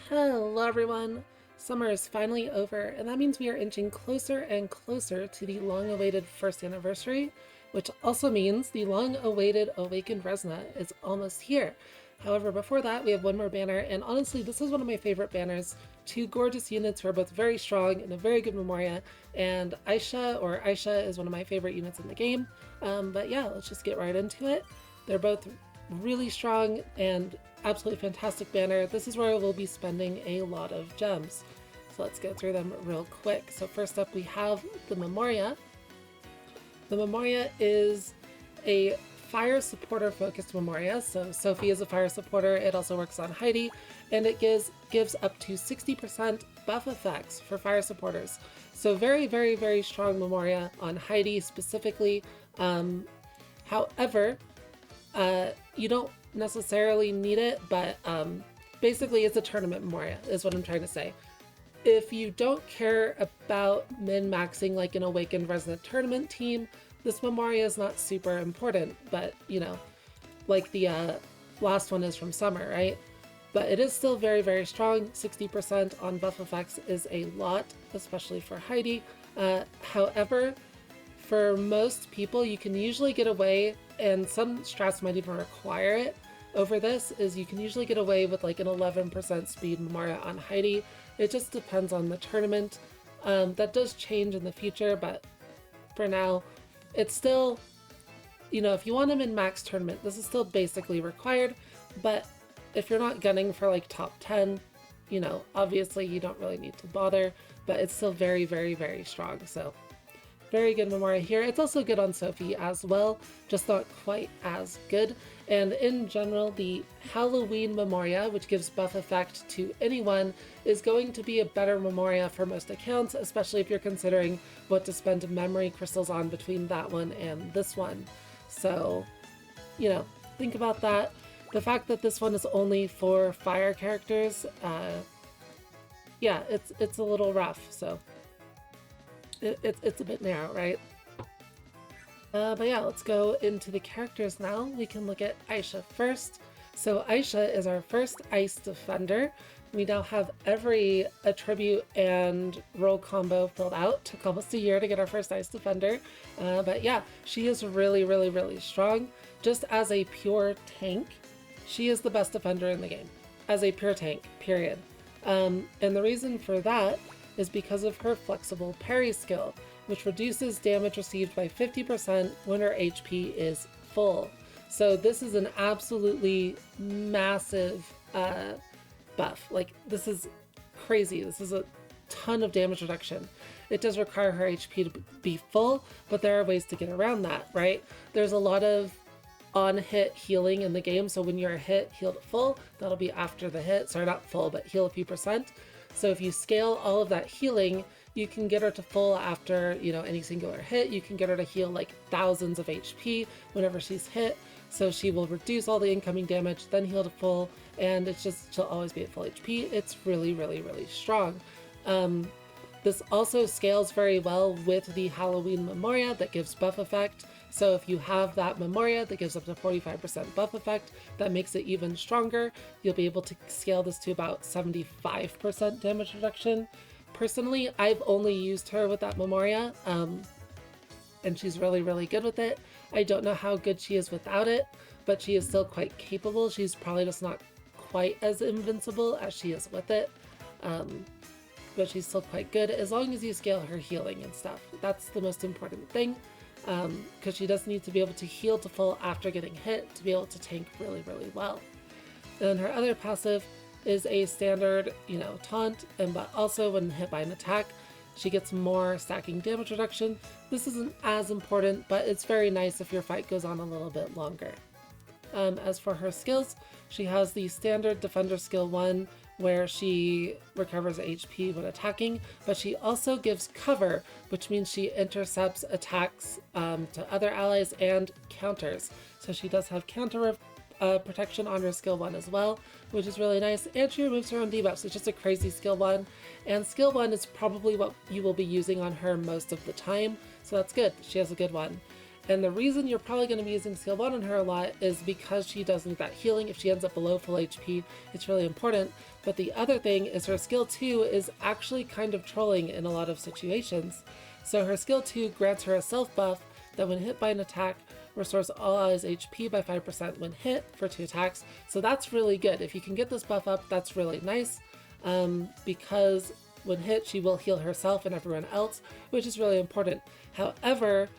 Hello everyone! Summer is finally over, and that means we are inching closer and closer to the long-awaited first anniversary, which also means the long-awaited Awakened Resna is almost here. However, before that, we have one more banner, and honestly, this is one of my favorite banners. Two gorgeous units who are both very strong and a very good memoria, and ayesha is one of my favorite units in the game. But yeah, let's just get right into it. They're both really strong and absolutely fantastic banner. This is where we'll be spending a lot of gems. So let's go through them real quick. So first up we have the memoria. The memoria is a fire supporter focused memoria. So Sophie is a fire supporter. It also works on Heidi, and it gives up to 60% buff effects for fire supporters. So very, very, very strong memoria on Heidi specifically. However, you don't necessarily need it, but basically it's a tournament memoria is what I'm trying to say. If you don't care about min-maxing like an Awakened Resna tournament team, this memoria is not super important, but you know, like the last one is from Summer, right? But it is still very, very strong. 60% on buff effects is a lot, especially for Heidi. However, for most people, you can usually get away, and some strats might even require it over this, is you can usually get away with like an 11% speed memoria on Heidi. It just depends on the tournament. That does change in the future, but for now, it's still, you know, if you want them in max tournament, this is still basically required, but if you're not gunning for like top 10, you know, obviously you don't really need to bother, but it's still very, very, very strong. So very good memoria here. It's also good on Sophie as well, just not quite as good. And in general, the Halloween memoria, which gives buff effect to anyone, is going to be a better memoria for most accounts, especially if you're considering what to spend memory crystals on between that one and this one. So, you know, think about that. The fact that this one is only for fire characters, yeah, it's a little rough, so it's a bit narrow, right? But yeah, let's go into the characters now. We can look at Ayesha first. So Ayesha is our first ice defender. We now have every attribute and role combo filled out. Took almost a year to get our first ice defender. But yeah, she is really, really, really strong. Just as a pure tank, she is the best defender in the game. As a pure tank, period. And the reason for that is because of her flexible parry skill, which reduces damage received by 50% when her HP is full. So this is an absolutely massive buff. Like, this is crazy. This is a ton of damage reduction. It does require her HP to be full, but there are ways to get around that, right? There's a lot of on-hit healing in the game, so when you're hit, heal to full. That'll be after the hit. Sorry, not full, but heal a few percent. So if you scale all of that healing, you can get her to full after, you know, any singular hit. You can get her to heal like thousands of HP whenever she's hit. So she will reduce all the incoming damage, then heal to full, and it's just, she'll always be at full HP. It's really, really, really strong. This also scales very well with the Halloween memoria that gives buff effect. So if you have that memoria that gives up to 45% buff effect, that makes it even stronger. You'll be able to scale this to about 75% damage reduction. Personally, I've only used her with that memoria, and she's really, really good with it. I don't know how good she is without it, but she is still quite capable. She's probably just not quite as invincible as she is with it. But she's still quite good as long as you scale her healing and stuff. That's the most important thing. Because she does need to be able to heal to full after getting hit to be able to tank really, really well. And her other passive is a standard, you know, taunt, but also when hit by an attack, she gets more stacking damage reduction. This isn't as important, but it's very nice if your fight goes on a little bit longer. As for her skills, she has the standard Defender Skill 1, where she recovers HP when attacking, but she also gives cover, which means she intercepts attacks to other allies and counters. So she does have counter protection on her skill 1 as well, which is really nice, and she removes her own debuffs. It's just a crazy skill 1, and skill 1 is probably what you will be using on her most of the time, so that's good. She has a good one. And the reason you're probably going to be using skill 1 on her a lot is because she does need that healing. If she ends up below full HP, it's really important. But the other thing is her skill 2 is actually kind of trolling in a lot of situations. So her skill 2 grants her a self buff that when hit by an attack, restores all allies HP by 5% when hit for 2 attacks. So that's really good. If you can get this buff up, that's really nice, because when hit, she will heal herself and everyone else, which is really important. However,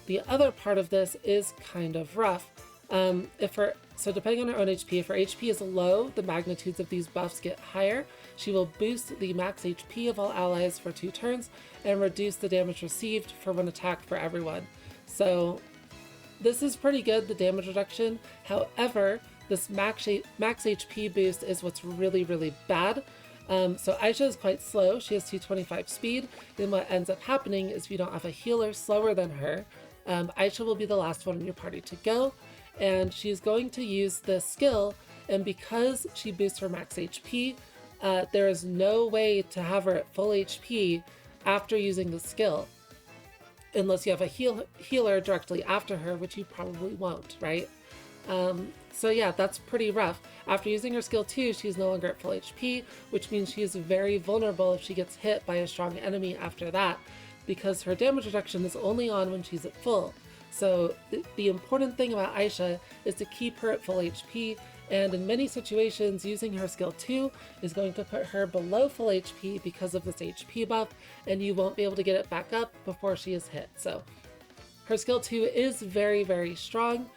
the other part of this is kind of rough. So depending on her own HP, if her HP is low, the magnitudes of these buffs get higher. She will boost the max HP of all allies for 2 turns and reduce the damage received for 1 attack for everyone. So this is pretty good, the damage reduction. However, this max HP boost is what's really, really bad. So Ayesha is quite slow. She has 225 speed. Then what ends up happening is if you don't have a healer slower than her, Ayesha will be the last one in your party to go, and she's going to use this skill, and because she boosts her max HP, there is no way to have her at full HP after using the skill, unless you have a healer directly after her, which you probably won't, right? So yeah, that's pretty rough. After using her skill 2, she's no longer at full HP, which means she is very vulnerable if she gets hit by a strong enemy after that, because her damage reduction is only on when she's at full. So the important thing about Ayesha is to keep her at full HP, and in many situations using her skill 2 is going to put her below full HP because of this HP buff, and you won't be able to get it back up before she is hit. So her skill 2 is very, very strong,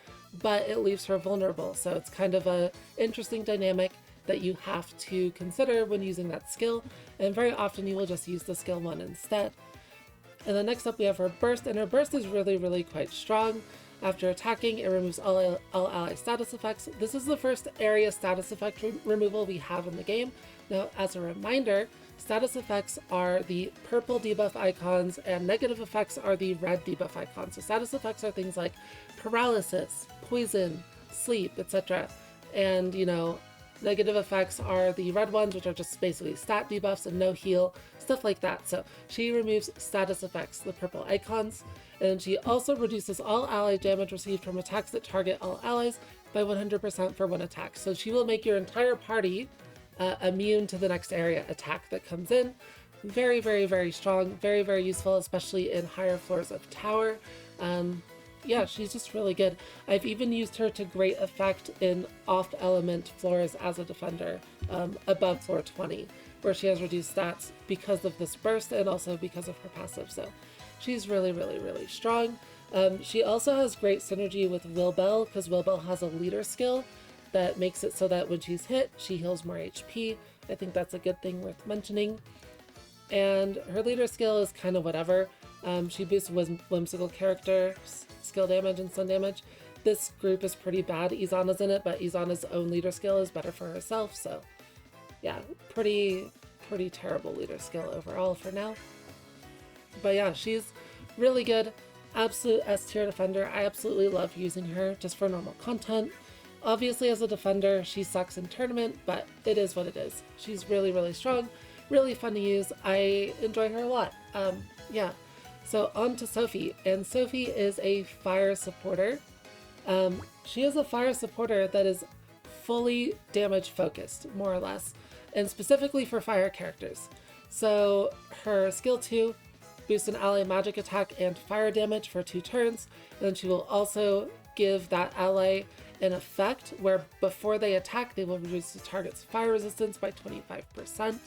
but it leaves her vulnerable. So it's kind of a interesting dynamic that you have to consider when using that skill, and very often you will just use the skill 1 instead. And then next up we have her burst, and her burst is really, really quite strong. After attacking, it removes all ally status effects. This is the first area status effect removal we have in the game. Now, as a reminder, status effects are the purple debuff icons and negative effects are the red debuff icons. So status effects are things like paralysis, poison, sleep, etc. And, negative effects are the red ones, which are just basically stat debuffs and no heal, stuff like that. So she removes status effects, the purple icons, and she also reduces all ally damage received from attacks that target all allies by 100% for 1 attack. So she will make your entire party immune to the next area attack that comes in. Very, very, very strong, very, very useful, especially in higher floors of tower. Yeah, she's just really good. I've even used her to great effect in off-element floors as a defender, above floor 20, where she has reduced stats because of this burst and also because of her passive. So she's really, really, really strong. She also has great synergy with Wilbel, because Wilbel has a leader skill that makes it so that when she's hit, she heals more HP. I think that's a good thing worth mentioning. And her leader skill is kind of whatever. She boosts whimsical characters, skill damage, and stun damage. This group is pretty bad. Izana's in it, but Izana's own leader skill is better for herself. So yeah, pretty terrible leader skill overall for now. But yeah, she's really good. Absolute S tier defender. I absolutely love using her just for normal content. Obviously as a defender, she sucks in tournament, but it is what it is. She's really, really strong, really fun to use. I enjoy her a lot. Yeah. So on to Sophie, and Sophie is a fire supporter. She is a fire supporter that is fully damage focused, more or less, and specifically for fire characters. So her skill 2 boosts an ally magic attack and fire damage for 2 turns, and then she will also give that ally an effect where before they attack, they will reduce the target's fire resistance by 25%.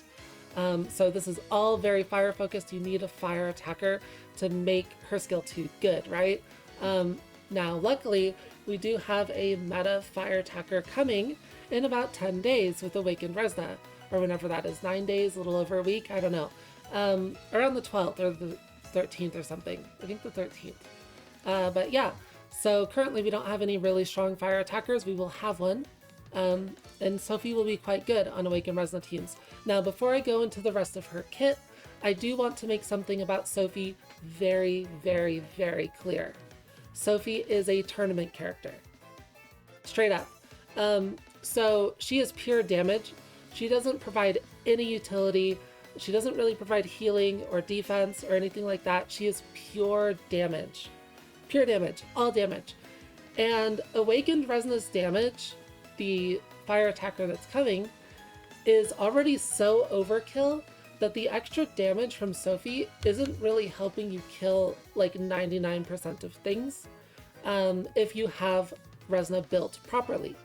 So this is all very fire focused. You need a fire attacker to make her skill 2 good, right? Now, luckily, we do have a meta fire attacker coming in about 10 days with Awakened Resna, or whenever that is, 9 days, a little over a week, I don't know. Around the 12th or the 13th or something. I think the 13th. But yeah, so currently we don't have any really strong fire attackers. We will have one. And Sophie will be quite good on Awakened Resna teams. Now, before I go into the rest of her kit, I do want to make something about Sophie very, very, very clear. Sophie is a tournament character. Straight up. So she is pure damage. She doesn't provide any utility. She doesn't really provide healing or defense or anything like that. She is pure damage. pure damage, all damage. And Awakened Resonance damage, the fire attacker that's coming, is already so overkill that the extra damage from Sophie isn't really helping you kill like 99% of things if you have Resna built properly.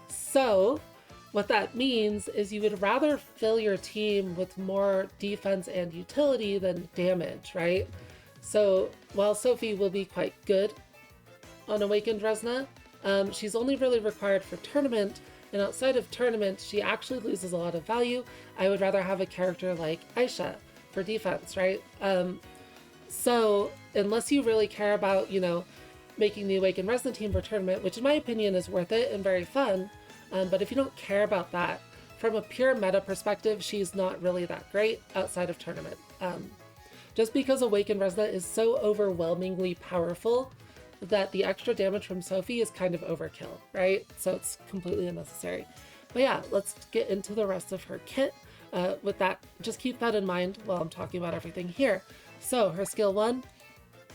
So what that means is you would rather fill your team with more defense and utility than damage, right? So while Sophie will be quite good on Awakened Resna, she's only really required for tournament, and outside of tournament, she actually loses a lot of value. I would rather have a character like Ayesha for defense, right? So unless you really care about, you know, making the Awakened Resna team for tournament, which in my opinion is worth it and very fun, but if you don't care about that, from a pure meta perspective, she's not really that great outside of tournament. Just because Awakened Resna is so overwhelmingly powerful that the extra damage from Sophie is kind of overkill, right? So it's completely unnecessary. But yeah, let's get into the rest of her kit. With that, just keep that in mind while I'm talking about everything here. So her skill 1,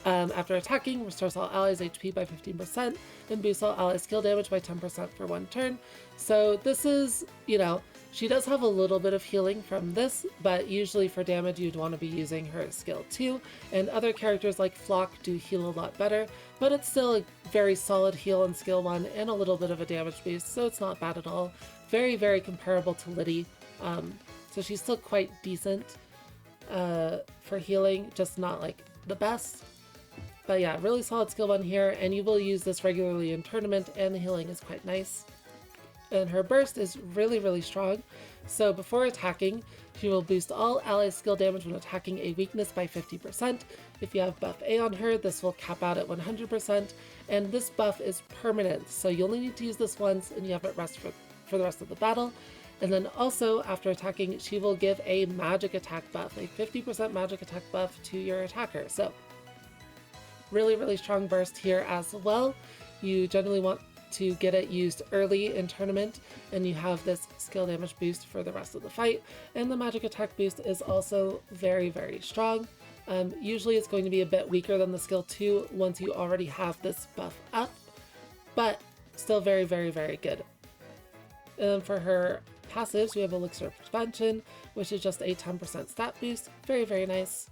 after attacking, restores all allies' HP by 15% and boosts all allies' skill damage by 10% for 1 turn. So this is, you know, she does have a little bit of healing from this, but usually for damage you'd want to be using her skill 2, and other characters like Flock do heal a lot better, but it's still a very solid heal on skill 1 and a little bit of a damage boost, so it's not bad at all. Very, very comparable to Liddy, so she's still quite decent for healing, just not like the best. But yeah, really solid skill 1 here, and you will use this regularly in tournament, and the healing is quite nice. And her burst is really, really strong. So before attacking, she will boost all allies' skill damage when attacking a weakness by 50%. If you have buff A on her, this will cap out at 100%. And this buff is permanent, so you only need to use this once, and you have it rest for the rest of the battle. And then also, after attacking, she will give a magic attack buff, a 50% magic attack buff to your attacker. So really, really strong burst here as well. You generally want to get it used early in tournament, and you have this skill damage boost for the rest of the fight. And the magic attack boost is also very, very strong. Usually it's going to be a bit weaker than the skill 2 once you already have this buff up, but still very, very, very good. And for her passives, we have Elixir of Prevention, which is just a 10% stat boost. Very, very nice.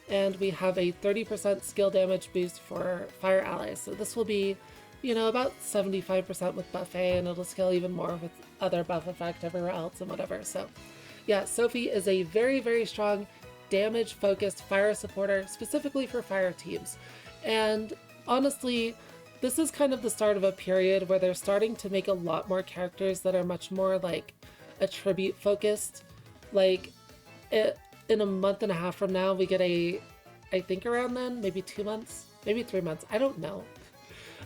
And we have a 30% skill damage boost for fire allies. So this will be, you know, about 75% with buff A, and it'll scale even more with other buff effect everywhere else and whatever. So yeah, Sophie is a very, very strong damage-focused fire supporter, specifically for fire teams. And honestly, this is kind of the start of a period where they're starting to make a lot more characters that are much more like attribute focused. Like in a month and a half from now, we get a, I think around then, maybe 2 months, maybe 3 months, I don't know.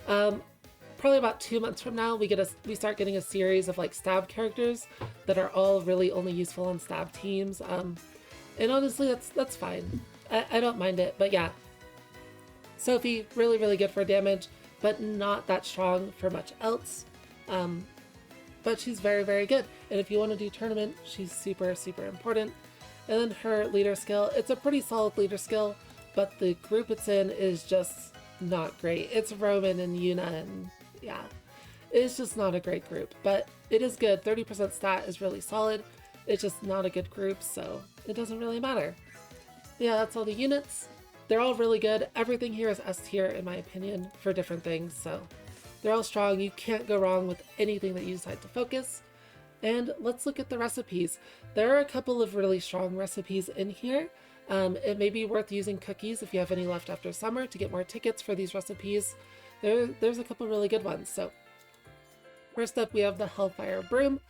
Probably about 2 months from now, we start getting a series of like stab characters that are all really only useful on stab teams. And honestly, that's fine. I don't mind it, but yeah. Sophie, really, really good for damage, but not that strong for much else. But she's very, very good. And if you want to do tournament, she's super, super important. And then her leader skill, it's a pretty solid leader skill, but the group it's in is just not great. It's Roman and Yuna, and yeah, it's just not a great group, but it is good. 30% stat is really solid. It's just not a good group, so it doesn't really matter. Yeah, that's all the units. They're all really good. Everything here is S tier in my opinion for different things, so they're all strong. You can't go wrong with anything that you decide to focus. And let's look at the recipes. There are a couple of really strong recipes in here. It may be worth using cookies if you have any left after summer to get more tickets for these recipes. There's a couple really good ones. So first up, we have the Hellfire Broom.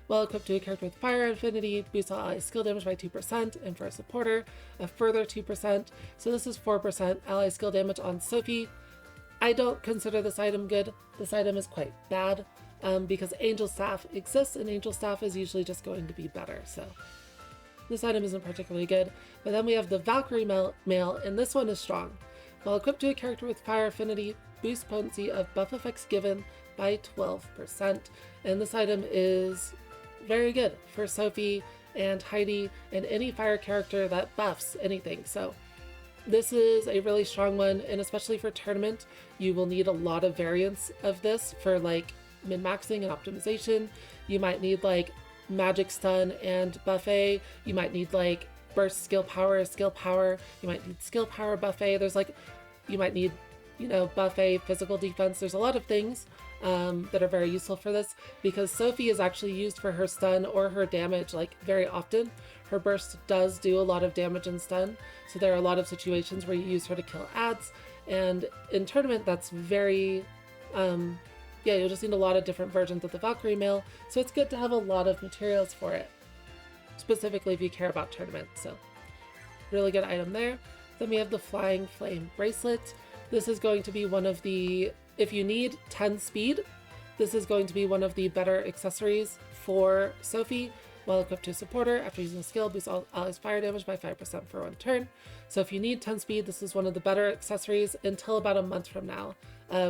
Well equipped to a character with fire affinity, boosts all allies skill damage by 2%, and for a supporter, a further 2%. So this is 4% ally skill damage on Sophie. I don't consider this item good. This item is quite bad because Angel Staff exists, and Angel Staff is usually just going to be better. So this item isn't particularly good. But then we have the Valkyrie Mail, and this one is strong. While equipped to a character with fire affinity, boost potency of buff effects given by 12%. And this item is very good for Sophie and Heidi and any fire character that buffs anything. So This is a really strong one, and especially for tournament, you will need a lot of variants of this for like min-maxing and optimization. You might need like magic stun and buffet. You might need like burst skill power. You might need skill power buffet. There's like, you might need, you know, buffet, physical defense. There's a lot of things that are very useful for this, because Sophie is actually used for her stun or her damage like very often. Her burst does do a lot of damage and stun, so there are a lot of situations where you use her to kill ads, and in tournament that's very, yeah, you'll just need a lot of different versions of the Valkyrie mail, so it's good to have a lot of materials for it, specifically if you care about tournament, so really good item there. Then we have the Flying Flame Bracelet. This is going to be one of the, if you need 10 speed, this is going to be one of the better accessories for Sophie. While equipped to a supporter, after using a skill, boosts all allies' fire damage by 5% for one turn. So if you need 10 speed, this is one of the better accessories until about a month from now.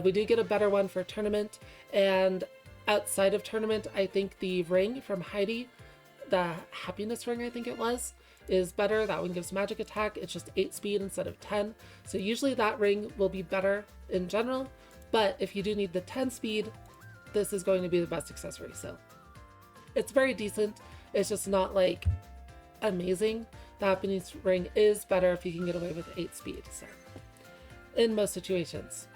We do get a better one for tournament, and outside of tournament, I think the ring from Heidi, the happiness ring I think it was, is better. That one gives magic attack. It's just 8 speed instead of 10. So usually that ring will be better in general, but if you do need the 10 speed, this is going to be the best accessory. So it's very decent. It's just not like amazing. The happiness ring is better if you can get away with 8 speed, so in most situations.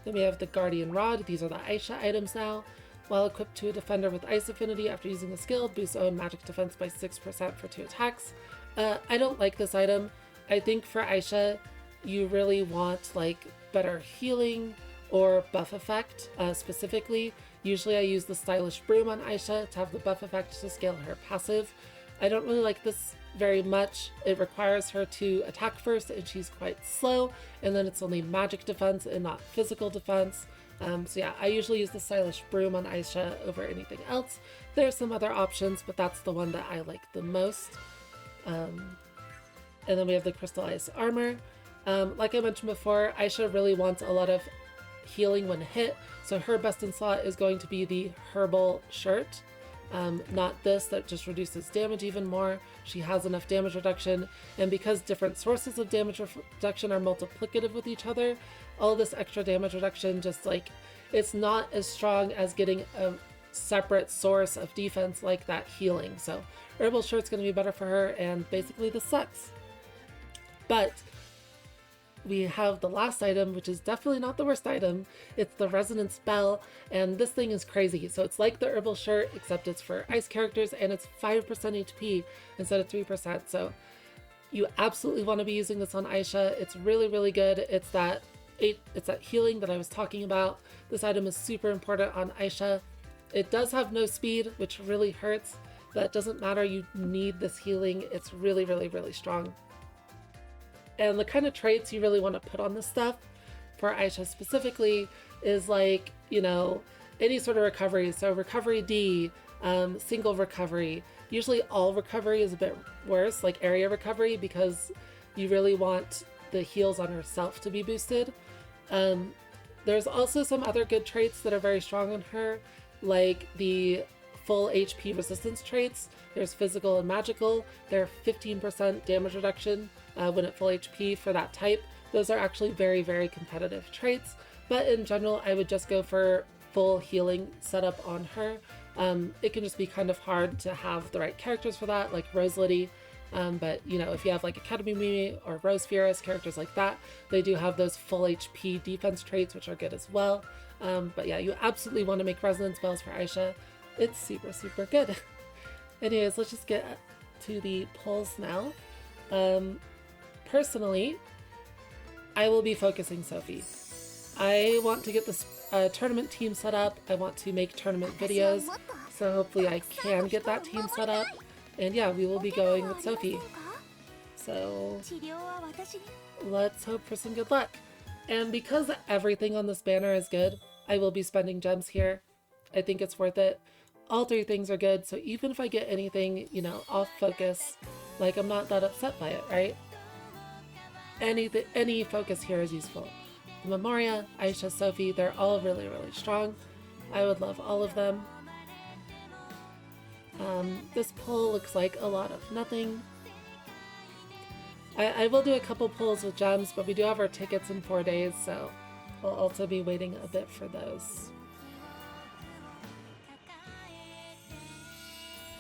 Then we have the Guardian Rod. These are the Ayesha items now. While equipped to a defender with ice affinity after using a skill, boosts own magic defense by 6% for 2 attacks. I don't like this item. I think for Ayesha, you really want like better healing or buff effect specifically. Usually I use the Stylish Broom on Ayesha to have the buff effect to scale her passive. I don't really like this very much. It requires her to attack first and she's quite slow, and then it's only magic defense and not physical defense. So yeah, I usually use the Stylish Broom on Ayesha over anything else. There's some other options, but that's the one that I like the most. And then we have the Crystal Ice Armor. Like I mentioned before, Ayesha really wants a lot of healing when hit, so her best in slot is going to be the Herbal Shirt, not this that just reduces damage even more. She has enough damage reduction, and because different sources of damage reduction are multiplicative with each other, all this extra damage reduction just like, it's not as strong as getting a separate source of defense like that healing. So Herbal Shirt's going to be better for her, and basically this sucks. But we have the last item, which is definitely not the worst item. It's the Resonance Bell, and this thing is crazy. So it's like the Herbal Shirt, except it's for ice characters, and it's 5% HP instead of 3%. So you absolutely want to be using this on Ayesha. It's really, really good. It's that healing that I was talking about. This item is super important on Ayesha. It does have no speed, which really hurts. That doesn't matter. You need this healing. It's really, really, really strong. And the kind of traits you really want to put on this stuff for Ayesha specifically is like, you know, any sort of recovery. So recovery D, single recovery. Usually all recovery is a bit worse, like area recovery, because you really want the heals on herself to be boosted. There's also some other good traits that are very strong on her, like the full HP resistance traits. There's physical and magical. They're 15% damage reduction when at full HP for that type. Those are actually very, very competitive traits, but in general I would just go for full healing setup on her. It can just be kind of hard to have the right characters for that, like Rose Liddy, but you know, if you have like Academy Mimi or Rose Fierce, characters like that, they do have those full HP defense traits, which are good as well. But yeah, you absolutely want to make resonance bells for Ayesha. It's super, super good. Anyways, let's just get to the polls now. Personally, I will be focusing Sophie. I want to get this tournament team set up. I want to make tournament videos, so hopefully I can get that team set up. And yeah, we will be going with Sophie. So let's hope for some good luck. And because everything on this banner is good, I will be spending gems here. I think it's worth it. All 3 things are good, so even if I get anything, you know, off focus, like I'm not that upset by it, right? Any focus here is useful. The Memoria, Ayesha, Sophie, they're all really, really strong. I would love all of them. This poll looks like a lot of nothing. I will do a couple pulls with gems, but we do have our tickets in 4 days, so we'll also be waiting a bit for those.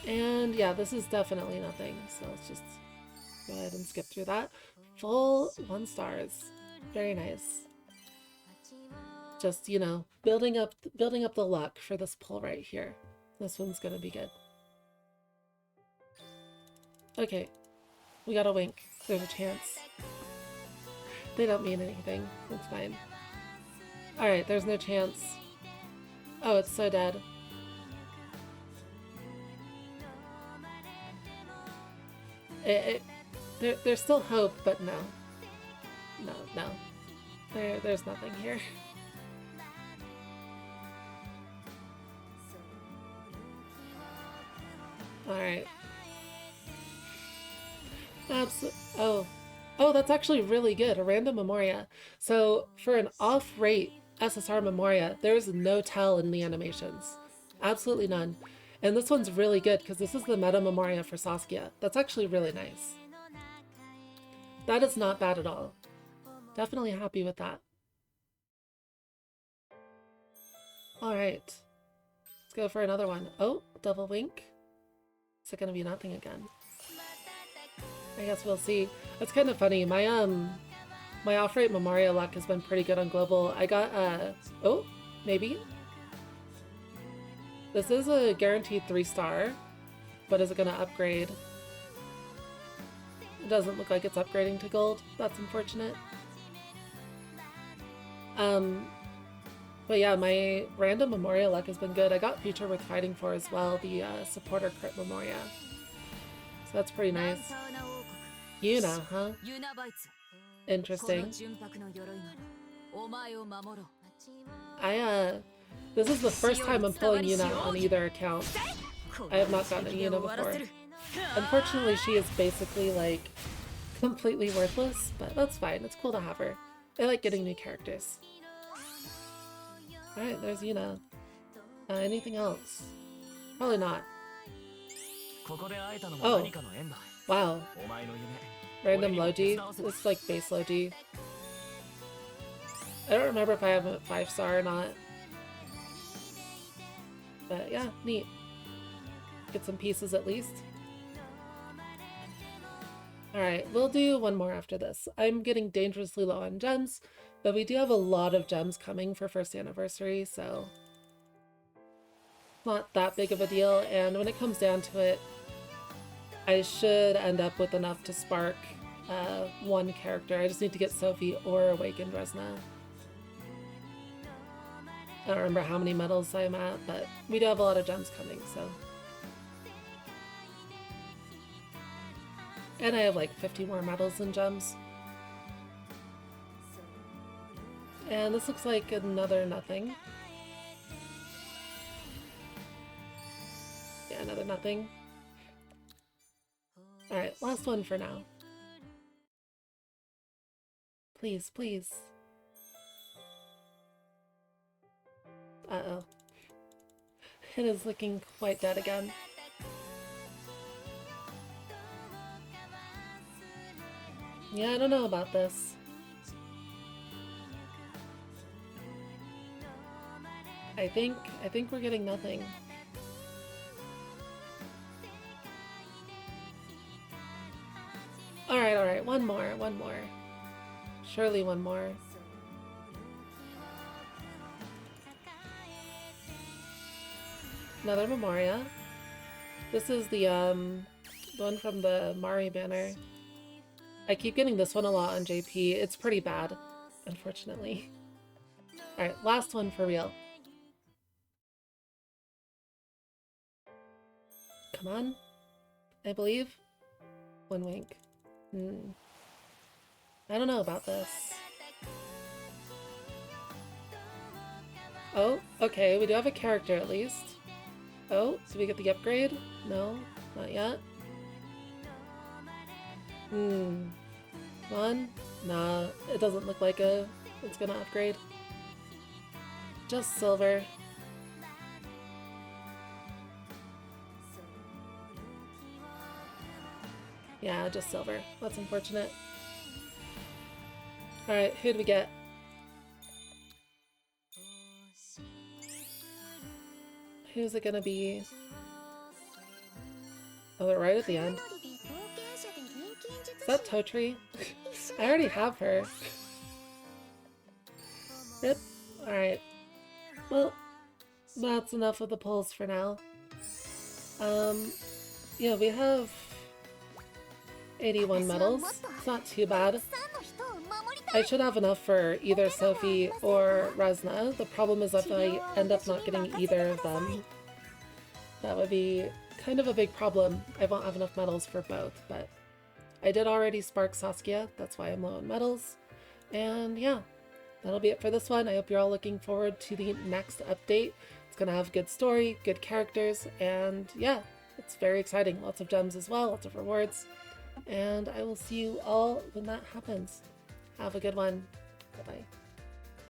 And yeah, this is definitely nothing, so let's just go ahead and skip through that. Full 1 stars. Very nice. Just, you know, building up the luck for this pull right here. This one's gonna be good. Okay, we got a wink. There's a chance. They don't mean anything. That's fine. Alright, there's no chance. Oh, it's so dead. There's still hope, but no. No. There's nothing here. Alright. Oh, that's actually really good. A random memoria. So for an off-rate SSR memoria, there's no tell in the animations. Absolutely none. And this one's really good because this is the meta memoria for Saskia. That's actually really nice. That is not bad at all. Definitely happy with that. Alright. Let's go for another one. Oh, double wink. Is it gonna be nothing again? I guess we'll see. It's kind of funny. My off-rate memoria luck has been pretty good on global. I got oh, maybe. This is a guaranteed 3-star, but is it gonna upgrade? It doesn't look like it's upgrading to gold. That's unfortunate. But yeah, my random memoria luck has been good. I got Future Worth Fighting For as well, the supporter crit memoria. So that's pretty nice. Yuna, huh? Interesting. This is the first time I'm pulling Yuna on either account. I have not gotten a Yuna before. Unfortunately, she is basically, like, completely worthless, but that's fine. It's cool to have her. I like getting new characters. Alright, there's Yuna. Anything else? Probably not. Oh. Wow. Random Logi. It's like base Logi. I don't remember if I have a 5-star or not. But yeah, neat. Get some pieces at least. Alright, we'll do one more after this. I'm getting dangerously low on gems, but we do have a lot of gems coming for 1st anniversary, so not that big of a deal. And when it comes down to it, I should end up with enough to spark one character. I just need to get Sophie or Awakened Resna. I don't remember how many medals I'm at, but we do have a lot of gems coming, so. And I have like 50 more medals than gems. And this looks like another nothing. Yeah, another nothing. Alright, last one for now. Please, please. Uh-oh. It is looking quite dead again. Yeah, I don't know about this. I think we're getting nothing. Alright, one more. Surely one more. Another memoria. This is the one from the Mari banner. I keep getting this one a lot on JP. It's pretty bad, unfortunately. Alright, last one for real. Come on. I believe. One wink. I don't know about this. Oh, okay, we do have a character at least. Oh, did we get the upgrade? No, not yet. One? Nah, it doesn't look like it's gonna upgrade. Just silver. Yeah, just silver. That's unfortunate. Alright, who do we get? Who's it gonna be? Oh, they're right at the end. Is that Totri? I already have her. Rip. Alright. Well, that's enough of the pulls for now. Yeah, we have 81 medals. It's not too bad. I should have enough for either Sophie or Resna. The problem is if I end up not getting either of them, that would be kind of a big problem. I won't have enough medals for both, but I did already spark Saskia. That's why I'm low on medals. And yeah, that'll be it for this one. I hope you're all looking forward to the next update. It's gonna have good story, good characters, and yeah, it's very exciting. Lots of gems as well, lots of rewards. And I will see you all when that happens. Have a good one. Bye-bye.